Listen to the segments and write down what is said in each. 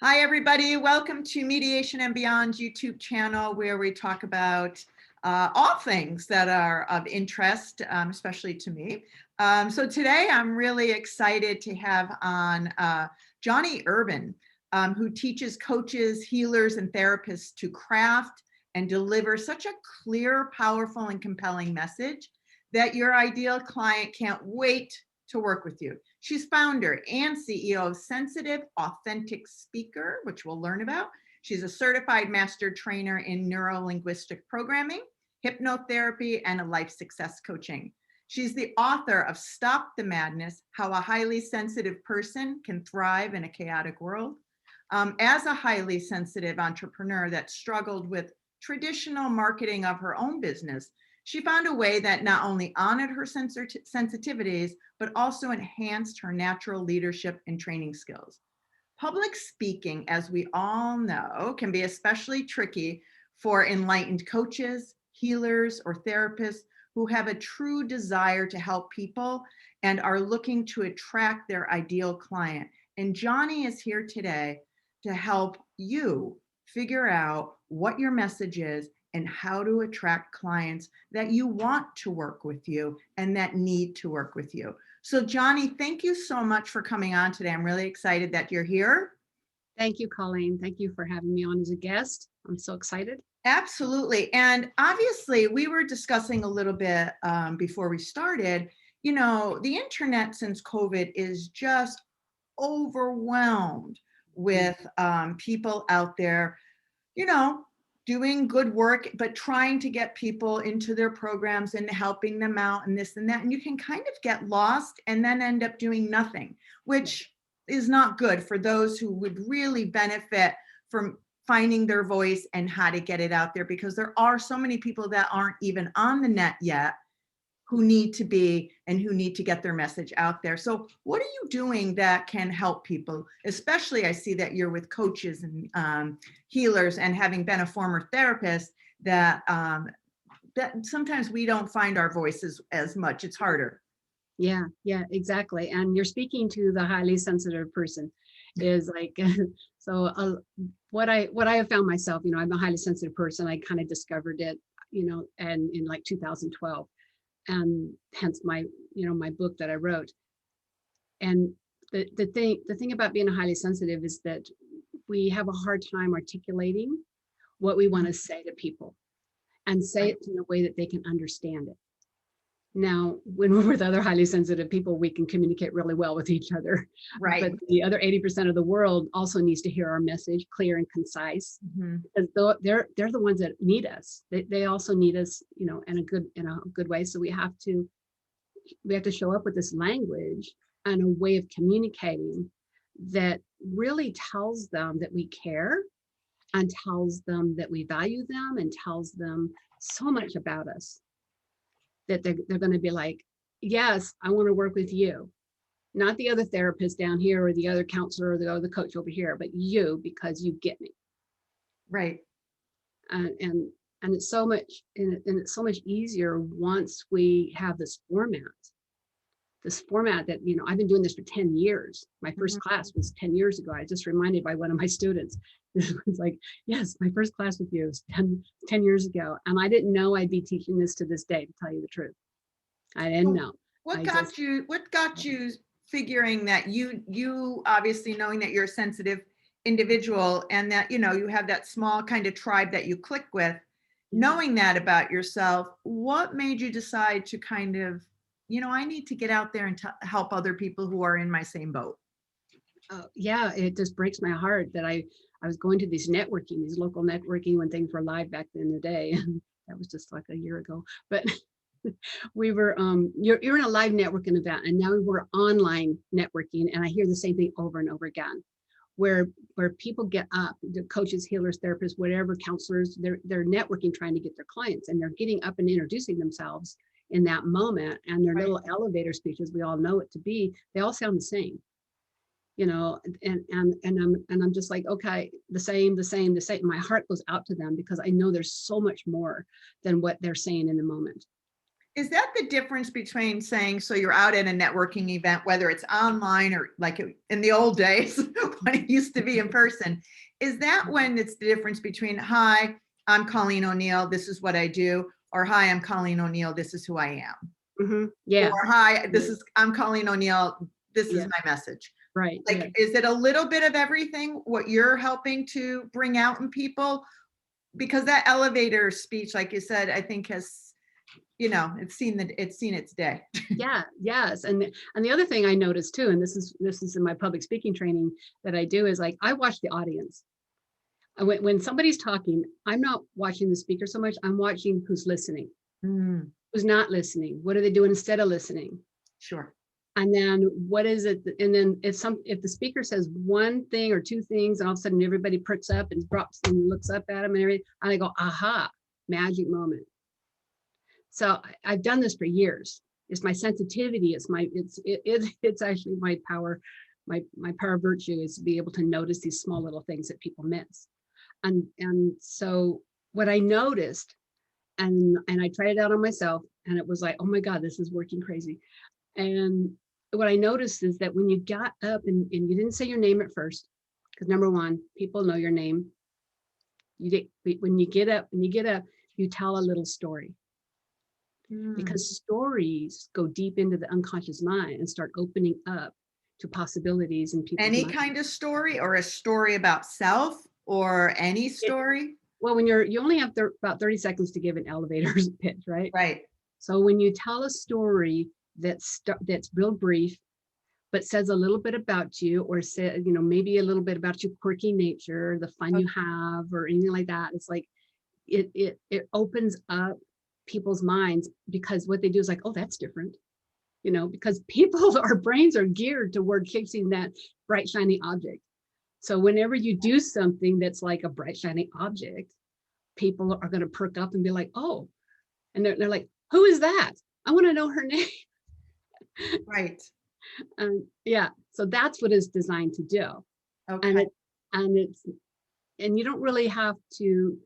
Hi, everybody. Welcome to Mediation and Beyond YouTube channel, where we talk about all things that are of interest, especially to me. So today I'm really excited to have on Johnnie Urban, who teaches coaches, healers, and therapists to craft and deliver such a clear, powerful, and compelling message that your ideal client can't wait to work with you. She's founder and CEO of Sensitive Authentic Speaker, which we'll learn about. She's a certified master trainer in neuro-linguistic programming, hypnotherapy, and a life success coaching. She's the author of Stop the Madness: How a Highly Sensitive Person Can Thrive in a Chaotic World. As a highly sensitive entrepreneur that struggled with traditional marketing of her own business, she found a way that not only honored her sensitivities, but also enhanced her natural leadership and training skills. Public speaking, as we all know, can be especially tricky for enlightened coaches, healers, or therapists who have a true desire to help people and are looking to attract their ideal client. And Johnnie is here today to help you figure out what your message is and how to attract clients that you want to work with you and that need to work with you. So Johnnie, thank you so much for coming on today. I'm really excited that you're here. Thank you, Colleen. Thank you for having me on as a guest. I'm so excited. Absolutely. And obviously we were discussing a little bit before we started, you know, the internet since COVID is just overwhelmed with people out there, you know, doing good work, but trying to get people into their programs and helping them out and this and that. And you can kind of get lost and then end up doing nothing, which is not good for those who would really benefit from finding their voice and how to get it out there, because there are so many people that aren't even on the net yet who need to be and who need to get their message out there. So what are you doing that can help people? Especially, I see that you're with coaches and healers, and having been a former therapist, that that sometimes we don't find our voices as much. It's harder. Yeah, exactly. And you're speaking to the highly sensitive person. Is like what I have found myself. I'm a highly sensitive person. I kind of discovered it, and in like 2012, and hence my book that I wrote. And the thing about being a highly sensitive is that we have a hard time articulating what we want to say to people and say it in a way that they can understand it. Now, when we're with other highly sensitive people, we can communicate really well with each other. Right. But the other 80% of the world also needs to hear our message clear and concise, because they're the ones that need us. They also need us, in a good way. So we have to show up with this language and a way of communicating that really tells them that we care, and tells them that we value them, and tells them so much about us that they're going to be like, yes, I want to work with you. Not the other therapist down here, or the other counselor, or the other coach over here, but you, because you get me. Right. And it's so much, and it's so much easier once we have this format that, I've been doing this for 10 years. My first class was 10 years ago. I just reminded by one of my students. It was like, yes, my first class with you was 10 years ago. And I didn't know I'd be teaching this to this day, to tell you the truth. I didn't know. What got you figuring that you obviously, knowing that you're a sensitive individual and that, you have that small kind of tribe that you click with, knowing that about yourself, what made you decide to kind of, I need to get out there and help other people who are in my same boat? Yeah, it just breaks my heart that I was going to these local networking, when things were live back in the day. That was just like a year ago. But we were, you're in a live networking event, and now we're online networking. And I hear the same thing over and over again, where people get up, the coaches, healers, therapists, whatever, counselors, they're networking, trying to get their clients, and they're getting up and introducing themselves in that moment. And their little elevator speeches, we all know it to be, they all sound the same. And I'm just like, okay, the same. My heart goes out to them, because I know there's so much more than what they're saying in the moment. Is that the difference between saying, so you're out at a networking event, whether it's online or like in the old days when it used to be in person? Is that when it's the difference between, hi, I'm Colleen O'Neill, this is what I do, or hi, I'm Colleen O'Neill, this is who I am? Yeah. Or hi, I'm Colleen O'Neill, this is Yeah. my message. Right. Like, Yeah. is it a little bit of everything, what you're helping to bring out in people? Because that elevator speech, like you said, I think has, it's seen its day. Yeah, yes. And the other thing I noticed too, and this is in my public speaking training that I do, is like I watch the audience. When somebody's talking, I'm not watching the speaker so much, I'm watching who's listening, Mm, who's not listening, what are they doing instead of listening? sure. And then what is it? And then if the speaker says one thing or two things, and all of a sudden everybody perks up and drops and looks up at them and everything, and I go, aha, magic moment. So I've done this for years. It's my sensitivity. It's actually my power. My power virtue is to be able to notice these small little things that people miss. And so what I noticed, and I tried it out on myself, and it was like, oh my God, this is working crazy. And what I noticed is that when you got up and you didn't say your name at first, because number one, people know your name. When you get up, you tell a little story. Because stories go deep into the unconscious mind and start opening up to possibilities in people's Any minds. kind of story, or a story about self, or any story? Well, when you only have about 30 seconds to give an elevator's pitch, right? Right. So when you tell a story that's real brief, but says a little bit about you, or say, maybe a little bit about your quirky nature, the fun you have, or anything like that, it's like it opens up people's minds, because what they do is like, oh, that's different, because our brains are geared toward chasing that bright shiny object. So whenever you do something that's like a bright shiny object, people are going to perk up and be like, oh, and they're like, who is that? I want to know her name. Right. Yeah, so that's what it's designed to do. Okay. And you don't really have to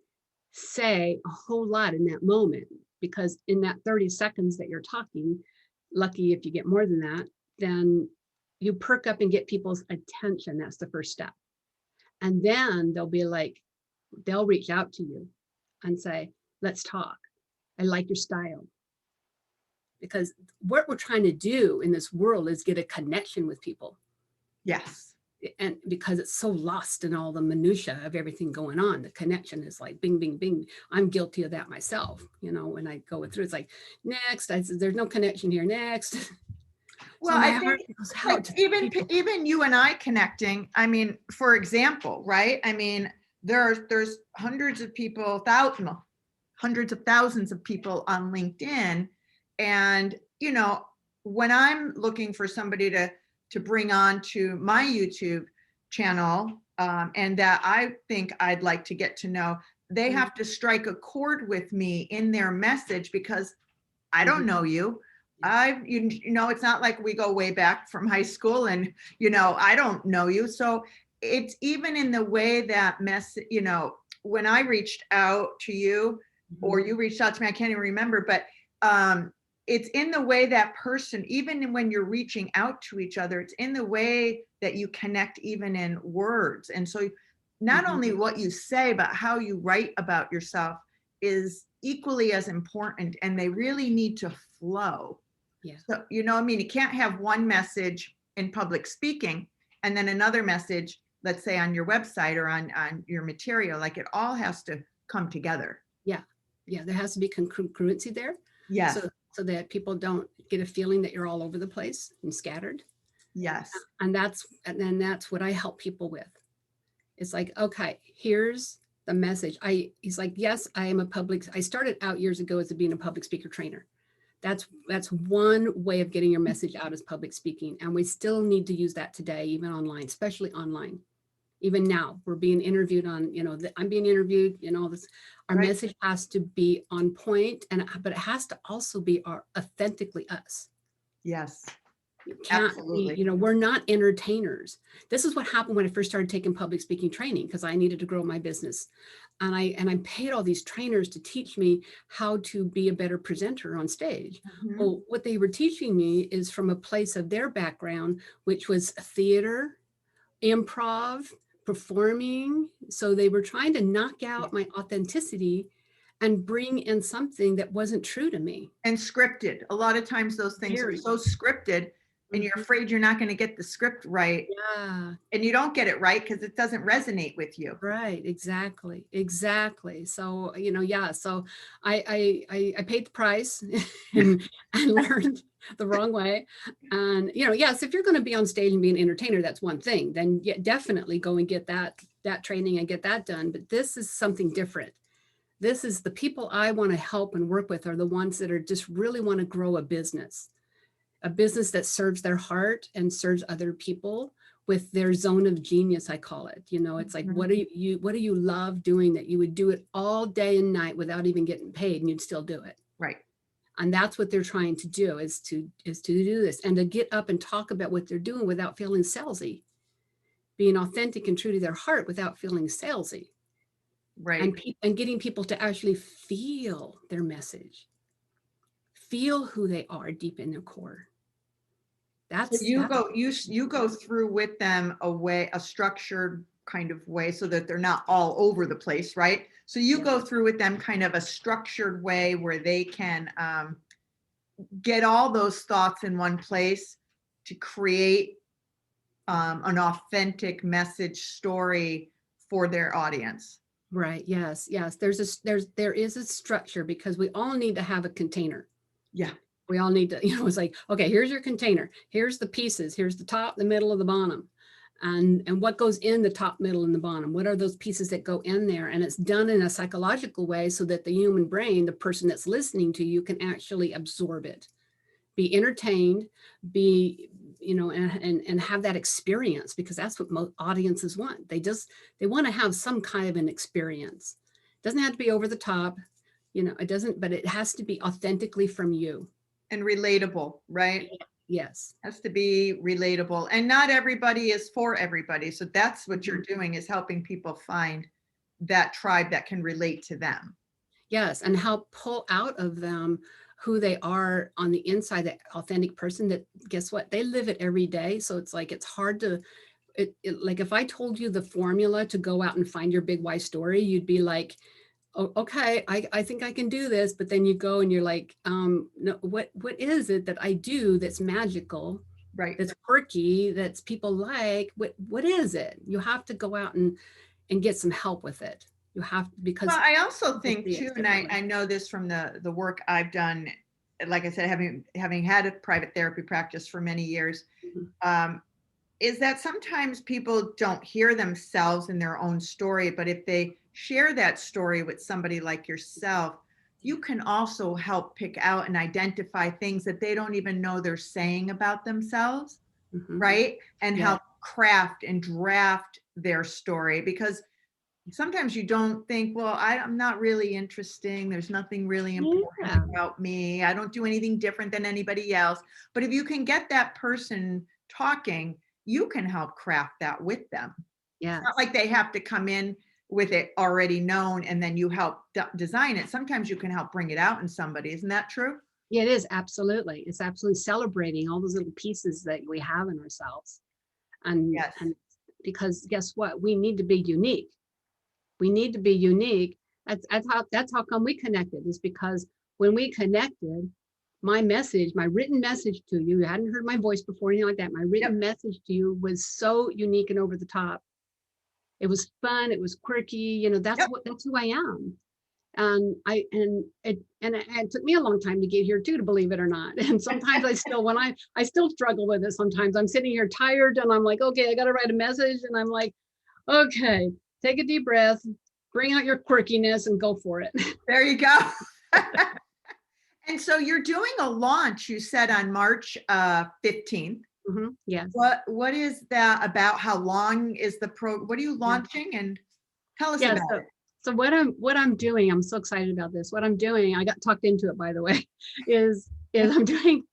say a whole lot in that moment, because in that 30 seconds that you're talking, lucky if you get more than that, then you perk up and get people's attention. That's the first step. And then they'll reach out to you and say, let's talk. I like your style. Because what we're trying to do in this world is get a connection with people. Yes. And because it's so lost in all the minutia of everything going on, the connection is like bing, bing, bing. I'm guilty of that myself. When I go through, it's like, next, I said, there's no connection here, next. Well, I think like even you and I connecting, I mean, for example, right? I mean, there's hundreds of people, hundreds of thousands of people on LinkedIn. And, when I'm looking for somebody to bring on to my YouTube channel, and that I think I'd like to get to know, they have to strike a chord with me in their message, because I don't know you. It's not like we go way back from high school and, I don't know you. So it's even in the way that when I reached out to you, or you reached out to me, I can't even remember, but it's in the way that person, even when you're reaching out to each other, it's in the way that you connect, even in words. And so not only what you say, but how you write about yourself is equally as important, and they really need to flow. Yeah. So, you can't have one message in public speaking and then another message, let's say on your website or on your material. Like, it all has to come together. Yeah. Yeah. There has to be congruency there. Yes. So that people don't get a feeling that you're all over the place and scattered. Yes. And that's what I help people with. It's like, okay, here's the message. He's like, yes, I started out years ago as being a public speaker trainer. That's one way of getting your message out, is public speaking. And we still need to use that today, even online, especially online. Even now, we're being interviewed on, I'm being interviewed, our Right. message has to be on point, but it has to also be authentically us. Yes. You can't be, Absolutely. we're not entertainers. This is what happened when I first started taking public speaking training, because I needed to grow my business. And I paid all these trainers to teach me how to be a better presenter on stage. Mhm. Well, what they were teaching me is from a place of their background, which was theater, improv, performing. So they were trying to knock out my authenticity and bring in something that wasn't true to me. And scripted. A lot of times those things are Very. so scripted and you're Mhm. afraid you're not going to get the script right. Yeah. And you don't get it right because it doesn't resonate with you. Right, exactly. So, yeah, so I paid the price and learned the wrong way. And, yes, if you're going to be on stage and be an entertainer, that's one thing. Then yeah, definitely go and get that training and get that done. But this is something different. This is the people I want to help and work with are the ones that are just really want to grow a business that serves their heart and serves other people with their zone of genius, I call it. It's like, what do you love doing that you would do it all day and night without even getting paid and you'd still do it? Right. And that's what they're trying to do is to do this and to get up and talk about what they're doing without feeling salesy, being authentic and true to their heart without feeling salesy. Right. And getting people to actually feel their message, feel who they are deep in their core. So you go through with them a structured kind of way so that they're not all over the place, right? So you go through with them kind of a structured way where they can get all those thoughts in one place to create an authentic message story for their audience. Right. Yes. There is a structure because we all need to have a container. Yeah. We all need to, it's like, okay, here's your container. Here's the pieces. Here's the top, the middle, of the bottom. And what goes in the top, middle, and the bottom? What are those pieces that go in there? And it's done in a psychological way so that the human brain, the person that's listening to you, can actually absorb it, be entertained, be, and have that experience, because that's what most audiences want. They want to have some kind of an experience. It doesn't have to be over the top, it doesn't, but it has to be authentically from you. And relatable, right? Yes. Has to be relatable. And not everybody is for everybody. So that's what you're doing, is helping people find that tribe that can relate to them. Yes. And help pull out of them who they are on the inside, that authentic person that, guess what? They live it every day. So it's like, it's hard to, like if I told you the formula to go out and find your big why story, you'd be like, oh, okay, I think I can do this. But then you go and you're like, no, what is it that I do that's magical, right? That's quirky, that's people like? What is it? You have to go out and get some help with it. You have to, because well, I also think too, and I know this from the work I've done, like I said, having had a private therapy practice for many years, is that sometimes people don't hear themselves in their own story, but if they share that story with somebody like yourself, you can also help pick out and identify things that they don't even know they're saying about themselves, right? And help craft and draft their story, because sometimes you don't think, well, I'm not really interesting. There's nothing really important about me. I don't do anything different than anybody else. But if you can get that person talking, you can help craft that with them. Yeah. It's not like they have to come in with it already known and then you help design it. Sometimes you can help bring it out in somebody. Isn't that true? Yeah, it is. Absolutely. It's absolutely celebrating all those little pieces that we have in ourselves. And because guess what? We need to be unique. We need to be unique. That's how come we connected, is because when we connected, my written message to you hadn't heard my voice before, anything like that. My written message to you was so unique and over the top. It was fun. It was quirky. That's who I am. And it took me a long time to get here too, to believe it or not. And sometimes I still struggle with it. Sometimes I'm sitting here tired and I'm like, okay, I got to write a message. And I'm like, okay, take a deep breath, bring out your quirkiness and go for it. There you go. And so you're doing a launch, you said, on March 15th. Yes. What is that about? How long is what are you launching? And tell us about it. So what I'm doing, I'm so excited about this. What I'm doing, I got talked into it, by the way, is I'm doing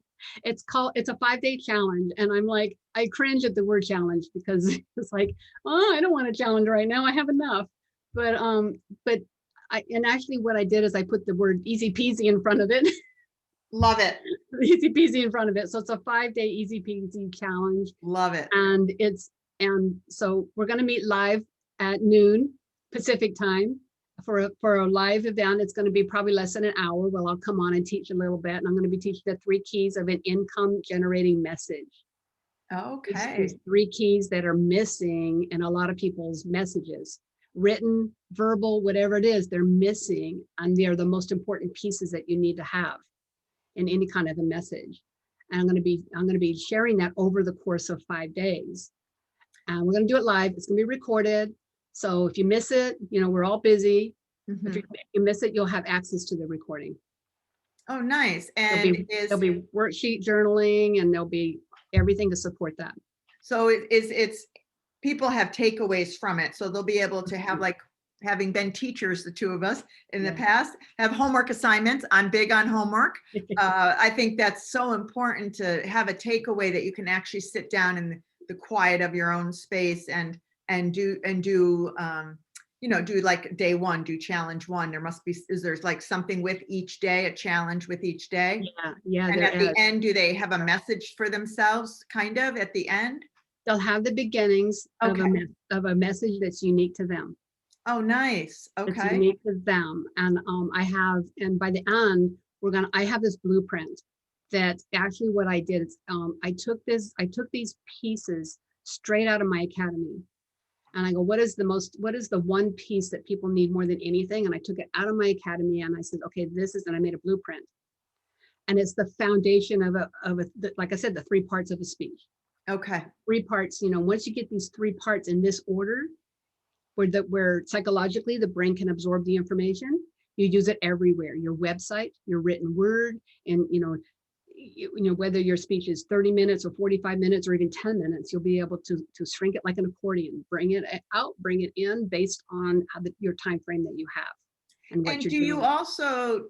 It's a 5-day challenge. And I'm like, I cringe at the word challenge because it's like, oh, I don't want a challenge right now. I have enough. But and actually what I did is I put the word easy peasy in front of it. Love it. Easy peasy in front of it. So it's a 5-day easy peasy challenge. Love it. And so we're going to meet live at noon Pacific time for a live event. It's going to be probably less than an hour. Well, I'll come on and teach a little bit, and I'm going to be teaching the 3 keys of an income generating message. Okay. There's 3 keys that are missing in a lot of people's messages, written, verbal, whatever it is, they're missing, and they're the most important pieces that you need to have in any kind of a message. And I'm going to be sharing that over the course of 5 days. And we're going to do it live. It's going to be recorded. So if you miss it, we're all busy. If you miss it, you'll have access to the recording. Oh, nice. And there'll be worksheet journaling, and there'll be everything to support that. So it's people have takeaways from it. So they'll be able to have, like, having been teachers, the 2 of us in the past, have homework assignments. I'm big on homework. I think that's so important to have a takeaway that you can actually sit down in the quiet of your own space and do like day 1, do challenge 1. There's like something with each day, a challenge with each day. Yeah. And at the end, do they have a message for themselves kind of at the end? They'll have the beginnings of a message that's unique to them. Oh, nice. Okay. It's unique to them. And by the end, I have this blueprint that actually what I did is I took these pieces straight out of my academy. And I go, what is the one piece that people need more than anything? And I took it out of my academy and I said, okay, and I made a blueprint. And it's the foundation of like I said, the 3 parts of a speech. Okay. 3 parts, once you get these 3 parts in this order, where psychologically the brain can absorb the information, you use it everywhere. Your website, your written word, and whether your speech is 30 minutes or 45 minutes or even 10 minutes, you'll be able to shrink it like an accordion, bring it out, bring it in based on your time frame that you have. And do you also,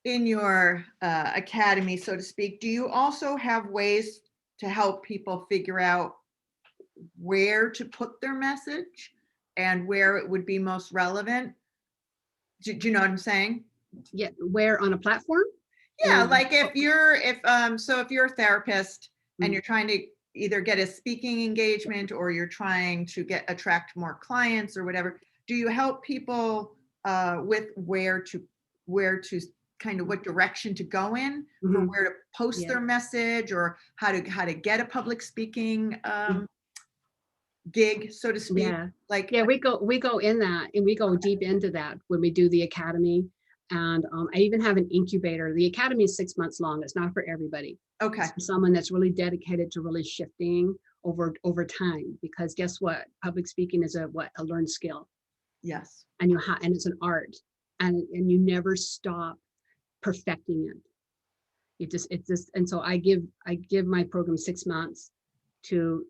in your academy, so to speak, do you also have ways to help people figure out where to put their message and where it would be most relevant? Do you know what I'm saying? Yeah, where on a platform? Yeah, like if you're a therapist and you're trying to either get a speaking engagement or you're trying to attract more clients or whatever, do you help people with where to kind of what direction to go in for where to post their message, or how to get a public speaking gig, so to speak? We go in that, and we go deep into that when we do the academy. And I even have an incubator. The academy is 6 months long. It's not for everybody. Okay. It's for someone that's really dedicated to really shifting over time, because guess what? Public speaking is a learned skill. Yes. And and it's an art, and you never stop perfecting it. And so I give my program 6 months to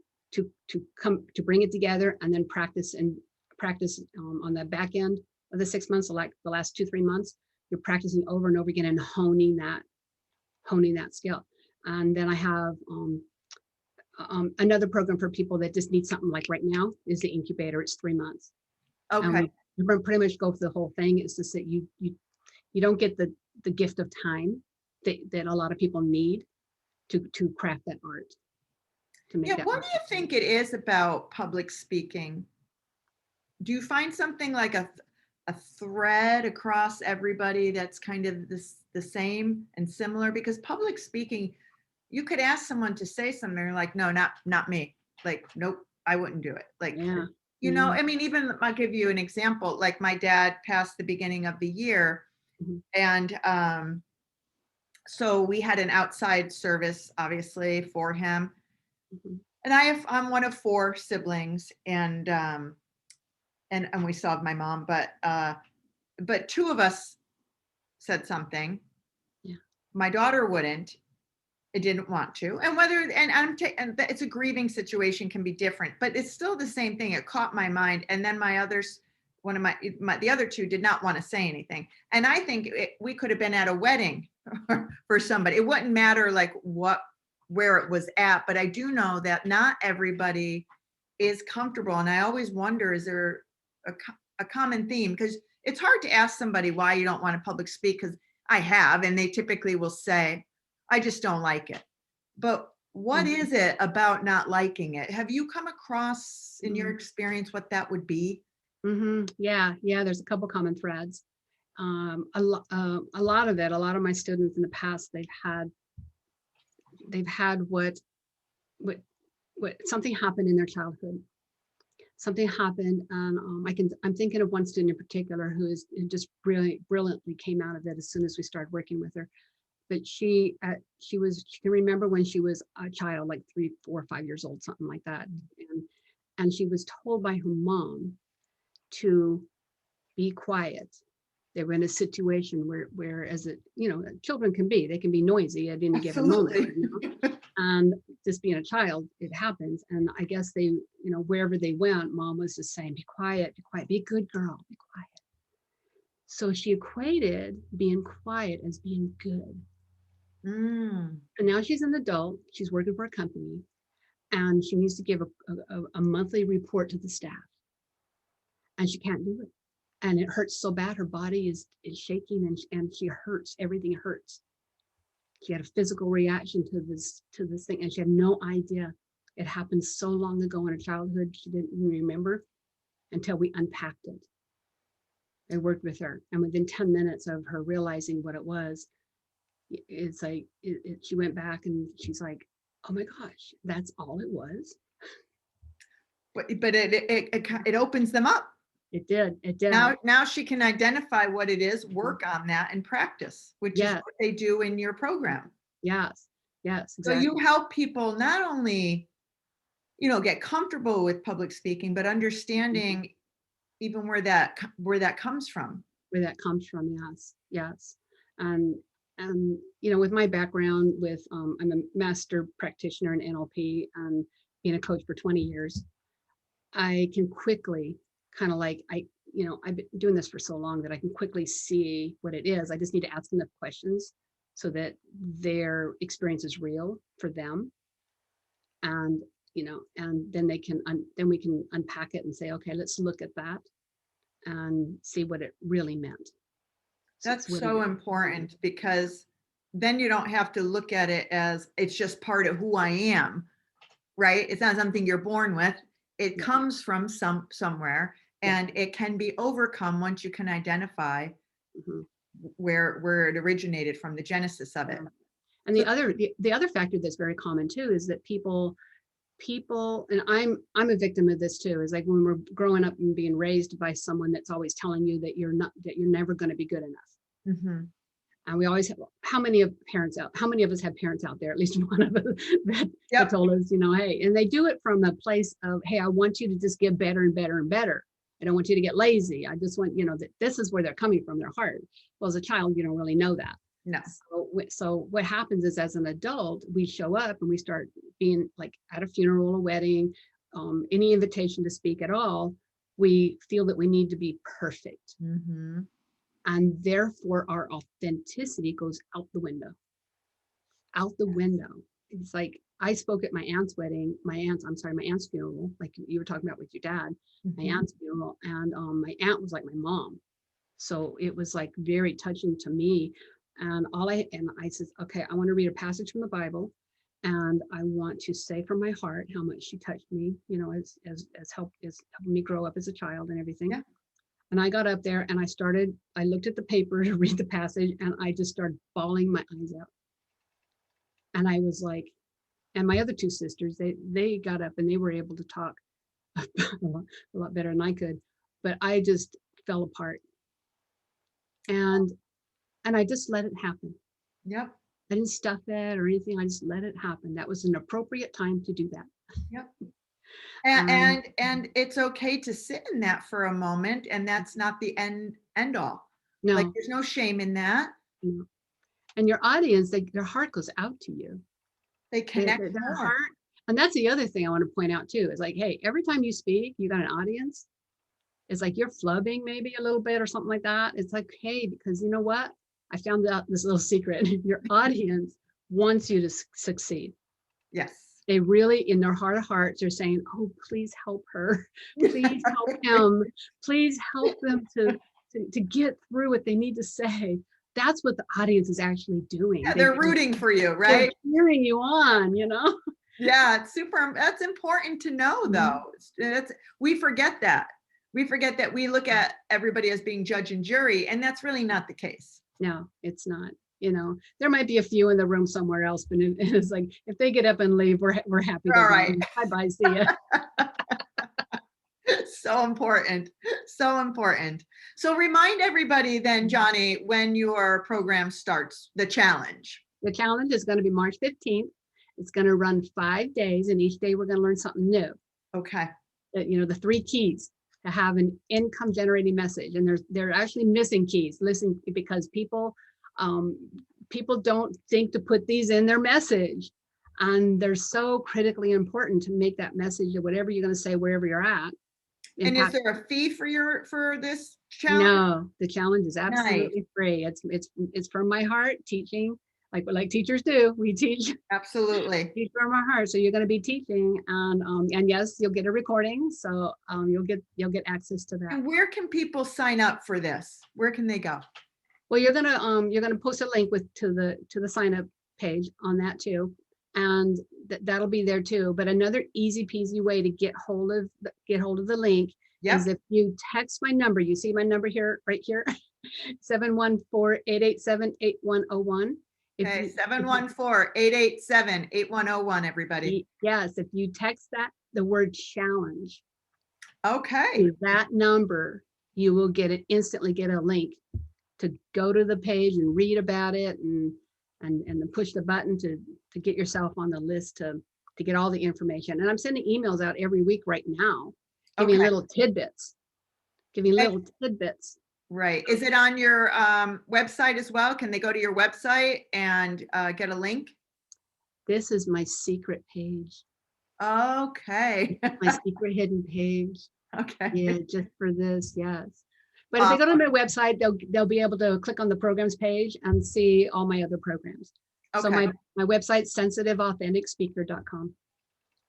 bring it together, and then practice on the back end of the 6 months. So like the last 2-3 months, you're practicing over and over again and honing that skill. And then I have another program for people that just need something, like right now is the Incubator. It's 3 months. Okay. We pretty much go through the whole thing. It's just that you don't get the gift of time that a lot of people need to craft that art. What do you think it is about public speaking? Do you find something like a thread across everybody that's kind of the same and similar? Because public speaking, you could ask someone to say something, they're like, no, not me. Like, nope, I wouldn't do it. Like, I mean, even I'll give you an example. Like, my dad passed the beginning of the year, and so we had an outside service, obviously, for him. And I'm one of 4 siblings, and we still have my mom, but 2 of us said something. Yeah. My daughter wouldn't. It didn't want to. And and it's a grieving situation, can be different, but it's still the same thing. It caught my mind. And then the other 2 did not want to say anything. And I think we could have been at a wedding for somebody. It wouldn't matter like where it was at, but I do know that not everybody is comfortable. And I always wonder, is there a common theme? Because it's hard to ask somebody why you don't want to public speak, because I have, and they typically will say, I just don't like it. But what Mhm. is it about not liking it? Have you come across in your Mhm. experience what that would be? Yeah, there's a couple common threads. A lot of it, a lot of my students in the past, they've had what something happened in their childhood. Something happened, and I'm thinking of one student in particular who just brilliantly came out of it as soon as we started working with her. But she can remember when she was a child, like 3, 4, 5 years old, something like that, and she was told by her mom to be quiet. They were in a situation where as children they can be noisy at any given moment, Absolutely. and just being a child, it happens. And I guess they, wherever they went, mom was just saying, be quiet, be a good girl, be quiet. So she equated being quiet as being good. Mm. And now she's an adult, she's working for a company, and she needs to give a monthly report to the staff, and she can't do it. And it hurts so bad, her body is shaking, and she hurts, everything hurts. She had a physical reaction to this thing, and she had no idea. It happened so long ago in her childhood, she didn't even remember until we unpacked it. I worked with her, and within 10 minutes of her realizing what it was, it's like she went back and she's like, oh my gosh, that's all it was. But it opens them up. It did. Now she can identify what it is, work on that, and practice, which is Yes, what they do in your program. yes, So you exactly. help people not only, get comfortable with public speaking, but Mhm. understanding even where that comes from. Where that comes from, yes. And with my background I'm a master practitioner in NLP and being a coach for 20 years, I can quickly kind of like I've been doing this for so long that I can quickly see what it is. I just need to ask them the questions so that their experience is real for them. And and then then we can unpack it and say, okay, let's look at that and see what it really meant. So it's That's what so it important, because then you don't have to look at it as it's just part of who I am, right? It's not something you're born with. It Yeah. comes from somewhere, Yeah. and it can be overcome once you can identify Mhm. where it originated from, the genesis of it. Yeah. And So the other factor that's very common too is that people, and I'm a victim of this too, is like when we're growing up and being raised by someone that's always telling you that you're never going to be good enough. mhm. And we always have, how many of us have parents out there, at least one of us, that Yep. told us, hey, and they do it from a place of, hey, I want you to just get better and better and better. I don't want you to get lazy. I just want, that this is where they're coming from, their heart. Well, as a child, you don't really know that. No. So what happens is, as an adult, we show up and we start being like at a funeral, a wedding, any invitation to speak at all, we feel that we need to be perfect. Mhm. And therefore our authenticity goes out the window. It's like I spoke at my aunt's funeral, like you were talking about with your dad, my Mhm. aunt's funeral, and my aunt was like my mom. So it was like very touching to me. And I said, okay, I want to read a passage from the Bible, and I want to say from my heart how much she touched me, as helping me grow up as a child and everything. Yeah. And I got up there and I looked at the paper to read the passage, and I just started bawling my eyes out. And I was like, and my other two sisters, they got up and they were able to talk a lot better than I could, but I just fell apart. And I just let it happen. Yep. I didn't stuff it or anything. I just let it happen. That was an appropriate time to do that. Yep. And, And and it's okay to sit in that for a moment, and that's not the end all. Like no, there's no shame in that. no. And your audience, their heart goes out to you. They connect Their more. heart. And that's the other thing I want to point out too, is like, hey, every time you speak, you got an audience. It's like you're flubbing maybe a little bit or something like that. It's like, hey, because you know what? I found out this little secret. Your audience wants you to succeed. Yes. They really, in their heart of hearts, are saying, oh, please help her. Please help him. Please help them to get through what they need to say. That's what the audience is actually doing. Yeah, they're rooting for you, They're right? cheering you on, you know? Yeah, it's super. That's important to know, though. We forget that. We forget that we look at everybody as being judge and jury, and that's really not the case. No, it's not. You know, there might be a few in the room somewhere else, but it's like, if they get up and leave, we're happy. All right. Bye-bye, see ya. So important. So important. So remind everybody then, Johnnie, when your program starts, the challenge. The challenge is going to be March 15th. It's going to run 5 days, and each day we're going to learn something new. Okay. You know, the 3 keys to have an income generating message. And they're actually missing keys. Listen, because people don't think to put these in their message. And they're so critically important to make that message of whatever you're going to say, wherever you're at. And is there a fee for this challenge? No, the challenge is absolutely free. It's from my heart, teaching like teachers do. We teach. Absolutely. Teach from our heart. So you're going to be teaching, and yes, you'll get a recording. So you'll get access to that. And where can people sign up for this? Where can they go? Well, you're gonna post a link to the sign up page on that too, and that'll be there too. But another easy peasy way to get hold of the link is if you text my number. You see my number here, right here, 714-887-8101. Okay, 714-887-8101, everybody. Yes, if you text the word challenge. Okay. To that number, you will instantly get a link to go to the page and read about it and then push the button to get yourself on the list to get all the information. And I'm sending emails out every week right now, giving little tidbits, Right. Is it on your website as well? Can they go to your website and get a link? This is my secret page. Okay. My secret hidden page. Okay. Yeah, just for this, yes. But if they go to my website, they'll be able to click on the programs page and see all my other programs. Okay. So my website's sensitiveauthentic.speaker.com.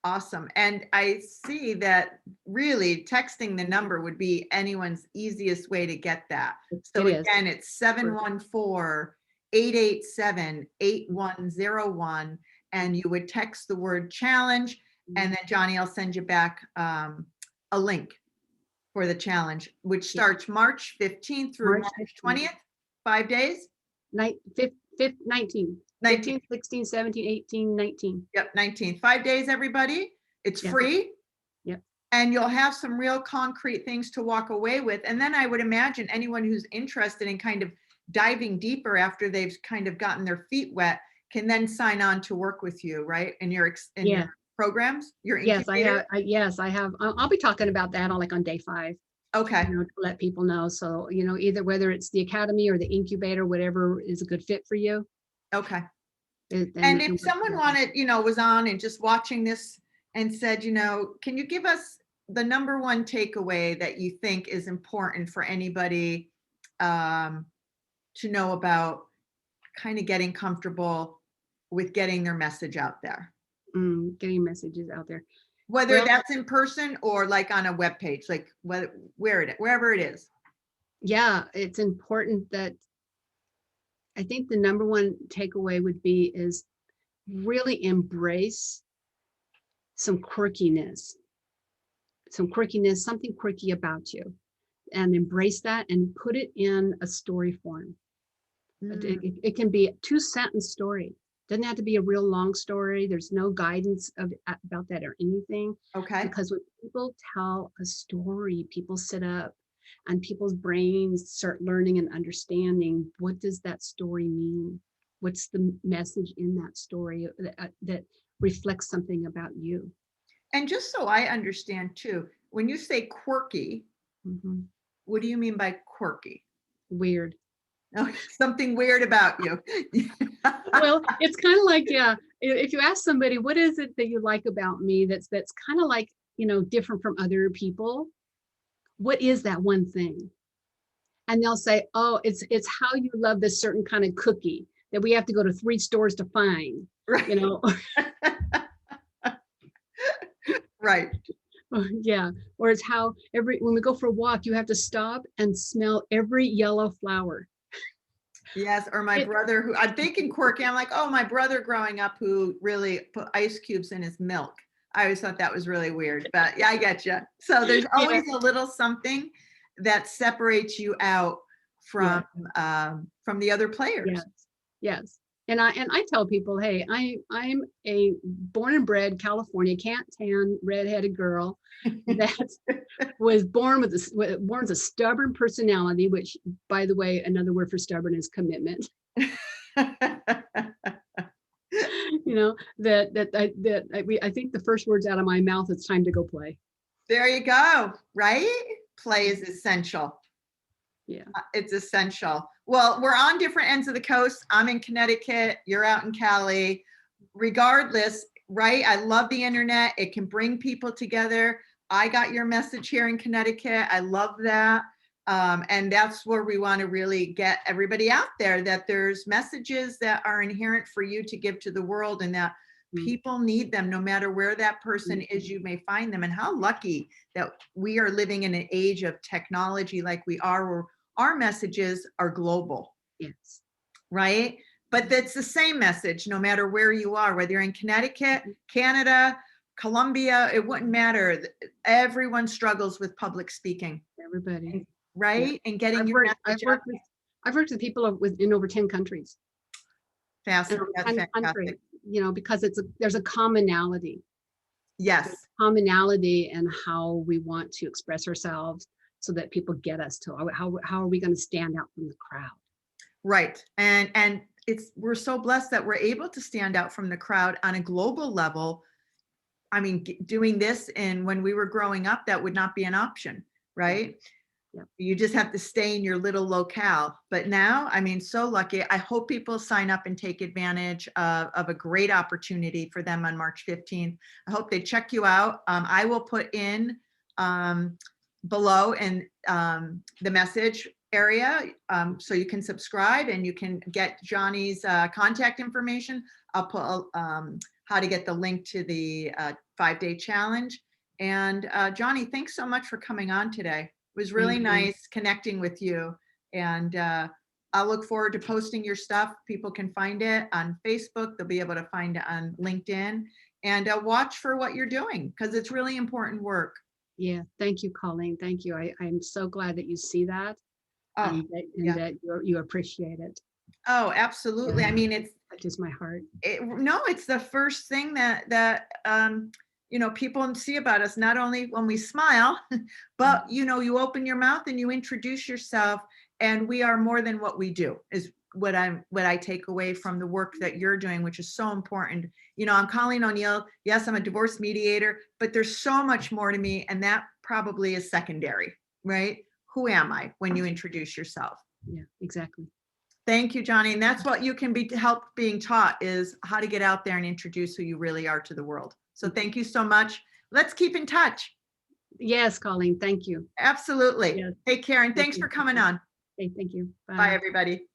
Awesome. And I see that really texting the number would be anyone's easiest way to get that. So again, it's 714-887-8101. And you would text the word challenge. And then Johnnie, I'll send you back a link for the challenge, which starts March 15th through March 20th, 5 days? 19. 15, 16, 17, 18, 19. Yep, 19. 5 days, everybody. It's free. Yep. And you'll have some real concrete things to walk away with. And then I would imagine anyone who's interested in kind of diving deeper after they've kind of gotten their feet wet can then sign on to work with you, right? In your programs, your Incubator? Yes, I have. I'll be talking about that on day 5. Okay. To let people know. So, either whether it's the Academy or the Incubator, whatever is a good fit for you. Okay. And if someone wanted, was on and just watching this and said, can you give us the number one takeaway that you think is important for anybody to know about kind of getting comfortable with getting their message out there? Getting messages out there. Whether that's in person or like on a web page, like wherever it is. Yeah, it's important that I think the number one takeaway would be is really embrace some quirkiness, something quirky about you, and embrace that and put it in a story form. It can be a 2-sentence story. Doesn't have to be a real long story. There's no guidance about that or anything. Okay. Because when people tell a story, people sit up and people's brains start learning and understanding, what does that story mean? What's the message in that story that reflects something about you? And just so I understand too, when you say quirky, what do you mean by quirky? Weird. Oh, something weird about you. Well, it's kind of like, if you ask somebody, what is it that you like about me that's kind of like, different from other people? What is that one thing? and they'll say, oh, it's how you love this certain kind of cookie that we have to go to 3 stores to find, Right. you know. Right. Yeah, or it's how when we go for a walk, you have to stop and smell every yellow flower. Yes, or my It, brother who I'm thinking quirky. I'm like, oh, my brother growing up who really put ice cubes in his milk. I always thought that was really weird, but yeah, I get you. So there's yeah, always a little something that separates you out yeah, from the other players. yes, yes. And I tell people, hey, I'm a born and bred California can't tan redheaded girl that was born with a stubborn personality, which, by the way, another word for stubborn is commitment. You know, I think the first words out of my mouth, it's time to go play. There you go. Right? Play is essential. Yeah. It's essential. Well, we're on different ends of the coast. I'm in Connecticut. You're out in Cali. Regardless, right? I love the internet. It can bring people together. I got your message here in Connecticut. I love that. And that's where we want to really get everybody out there, that there's messages that are inherent for you to give to the world, and that people need them no matter where that person is. You may find them. And how lucky that we are living in an age of technology like we are, where our messages are global. Yes. Right? But that's the same message no matter where you are, whether you're in Connecticut, Canada, Colombia, it wouldn't matter. Everyone struggles with public speaking. Everybody. Right? Yeah. And getting I've your worked, message I've out. worked with I've worked with people in over 10 countries. That's fantastic. You know, because there's a commonality. Yes. Commonality and how we want to express ourselves so that people get us to how are we going to stand out from the crowd? Right. And we're so blessed that we're able to stand out from the crowd on a global level. I mean, doing this, and when we were growing up, that would not be an option, right? Yeah. You just have to stay in your little locale. But now, I mean, so lucky. I hope people sign up and take advantage of a great opportunity for them on March 15th. I hope they check you out. I will put in below in the message area, so you can subscribe and you can get Johnny's contact information. I'll put how to get the link to the 5-day challenge. And Johnnie, thanks so much for coming on today. It was really nice connecting with you. And I'll look forward to posting your stuff. People can find it on Facebook. They'll be able to find it on LinkedIn, and watch for what you're doing, because it's really important work. Yeah. Thank you, Colleen. Thank you. I'm so glad that you see that. Oh, and that you appreciate it. Oh, absolutely. Yeah. I mean, it touches my heart. It's the first thing that people see about us, not only when we smile, but you open your mouth and you introduce yourself, and we are more than what we do, is what I take away from the work that you're doing, which is so important. I'm Colleen O'Neill. Yes, I'm a divorce mediator, but there's so much more to me, and that probably is secondary, right? Who am I when you introduce yourself? Yeah, exactly. Thank you, Johnnie. And that's what you can help being taught, is how to get out there and introduce who you really are to the world. So thank you so much. Let's keep in touch. Yes, Colleen. Thank you. Absolutely. Yes. Take care. And thanks for coming on. Okay, thank you. Bye, everybody.